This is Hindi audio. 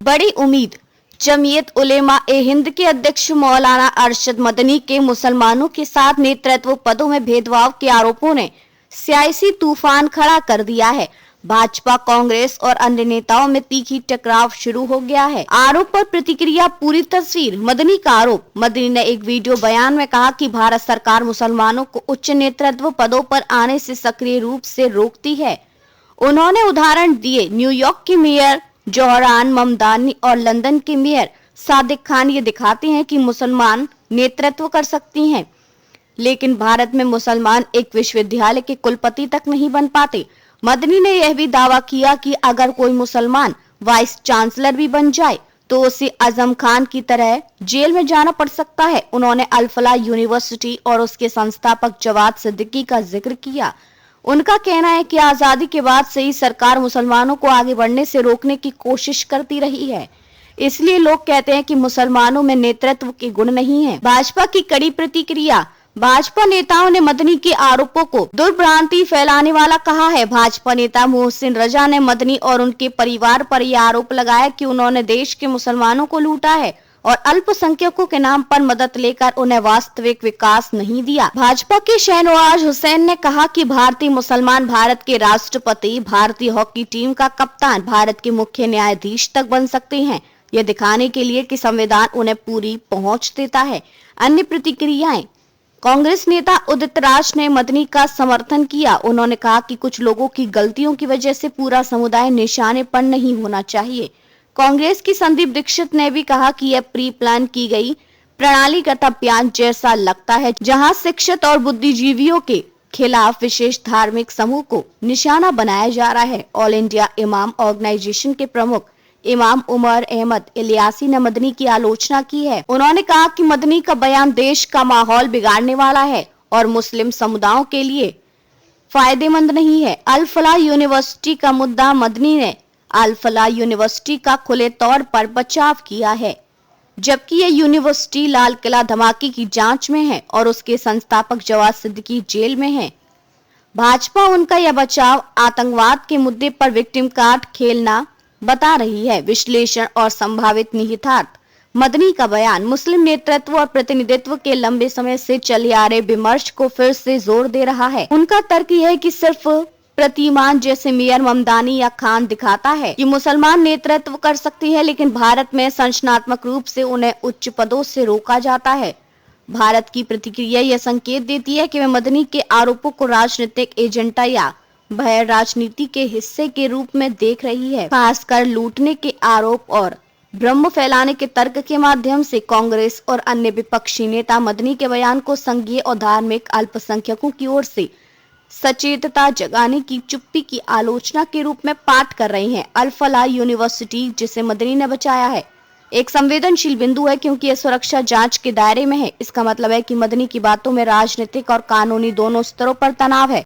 बड़ी उम्मीद। जमीयत उलेमा ए हिंद के अध्यक्ष मौलाना अरशद मदनी के मुसलमानों के साथ नेतृत्व पदों में भेदभाव के आरोपों ने सियासी तूफान खड़ा कर दिया है। भाजपा, कांग्रेस और अन्य नेताओं में तीखी टकराव शुरू हो गया है। आरोप पर प्रतिक्रिया, पूरी तस्वीर। मदनी का आरोप। मदनी ने एक वीडियो बयान में कहा कि भारत सरकार मुसलमानों को उच्च नेतृत्व पदों पर आने से सक्रिय रूप से रोकती है। उन्होंने उदाहरण दिए, न्यूयॉर्क की मेयर जोहरान ममदानी और लंदन के मेयर सादिक खान ये दिखाते हैं कि मुसलमान नेतृत्व कर सकती हैं, लेकिन भारत में मुसलमान एक विश्वविद्यालय के कुलपति तक नहीं बन पाते। मदनी ने यह भी दावा किया कि अगर कोई मुसलमान वाइस चांसलर भी बन जाए तो उसे आजम खान की तरह जेल में जाना पड़ सकता है। उन्होंने अल फलाह यूनिवर्सिटी और उसके संस्थापक जवाद सिद्दीकी का जिक्र किया। उनका कहना है कि आजादी के बाद से ही सरकार मुसलमानों को आगे बढ़ने से रोकने की कोशिश करती रही है, इसलिए लोग कहते हैं कि मुसलमानों में नेतृत्व के गुण नहीं है। भाजपा की कड़ी प्रतिक्रिया। भाजपा नेताओं ने मदनी के आरोपों को दुर्भ्रांति फैलाने वाला कहा है। भाजपा नेता मोहसिन रजा ने मदनी और उनके परिवार पर यह आरोप लगाया कि उन्होंने देश के मुसलमानों को लूटा है और अल्पसंख्यकों के नाम पर मदद लेकर उन्हें वास्तविक विकास नहीं दिया। भाजपा के शहनवाज हुसैन ने कहा कि भारतीय मुसलमान भारत के राष्ट्रपति, भारतीय हॉकी टीम का कप्तान, भारत के मुख्य न्यायाधीश तक बन सकते हैं, यह दिखाने के लिए कि संविधान उन्हें पूरी पहुंच देता है। अन्य प्रतिक्रियाएं। कांग्रेस नेता उदित राज ने मदनी का समर्थन किया। उन्होंने कहा कि कुछ लोगों की गलतियों की वजह से पूरा समुदाय निशाने पर नहीं होना चाहिए। कांग्रेस की संदीप दीक्षित ने भी कहा कि यह प्री प्लान की गई प्रणालीगत अभियान जैसा लगता है, जहां शिक्षित और बुद्धिजीवियों के खिलाफ विशेष धार्मिक समूह को निशाना बनाया जा रहा है। ऑल इंडिया इमाम ऑर्गेनाइजेशन के प्रमुख इमाम उमर अहमद इलियासी ने मदनी की आलोचना की है। उन्होंने कहा कि मदनी का बयान देश का माहौल बिगाड़ने वाला है और मुस्लिम समुदायों के लिए फायदेमंद नहीं है। अल फलाह यूनिवर्सिटी का मुद्दा। मदनी ने अल फलाह यूनिवर्सिटी का खुले तौर पर बचाव किया है, जबकि यह यूनिवर्सिटी लाल किला धमाके की जांच में है और उसके संस्थापक जवाद सिद्दीकी जेल में है। भाजपा उनका यह बचाव आतंकवाद के मुद्दे पर विक्टिम कार्ड खेलना बता रही है। विश्लेषण और संभावित निहितार्थ। मदनी का बयान मुस्लिम नेतृत्व और प्रतिनिधित्व के लंबे समय से चले आ रहे विमर्श को फिर से जोर दे रहा है। उनका तर्क यह है कि सिर्फ प्रतिमान जैसे मेयर ममदानी या खान दिखाता है कि मुसलमान नेतृत्व कर सकती है, लेकिन भारत में संरचनात्मक रूप से उन्हें उच्च पदों से रोका जाता है। भारत की प्रतिक्रिया यह संकेत देती है कि वे मदनी के आरोपों को राजनीतिक एजेंडा या भय राजनीति के हिस्से के रूप में देख रही है। खासकर लूटने के आरोप और भ्रम फैलाने के तर्क के माध्यम से कांग्रेस और अन्य विपक्षी नेता मदनी के बयान को संघीय और धार्मिक अल्पसंख्यकों की ओर से सचेतता जगाने की चुप्पी की आलोचना के रूप में पाठ कर रहे हैं। अल फलाह यूनिवर्सिटी, जिसे मदनी ने बचाया है, एक संवेदनशील बिंदु है क्योंकि यह सुरक्षा जांच के दायरे में है। इसका मतलब है कि मदनी की बातों में राजनीतिक और कानूनी दोनों स्तरों पर तनाव है।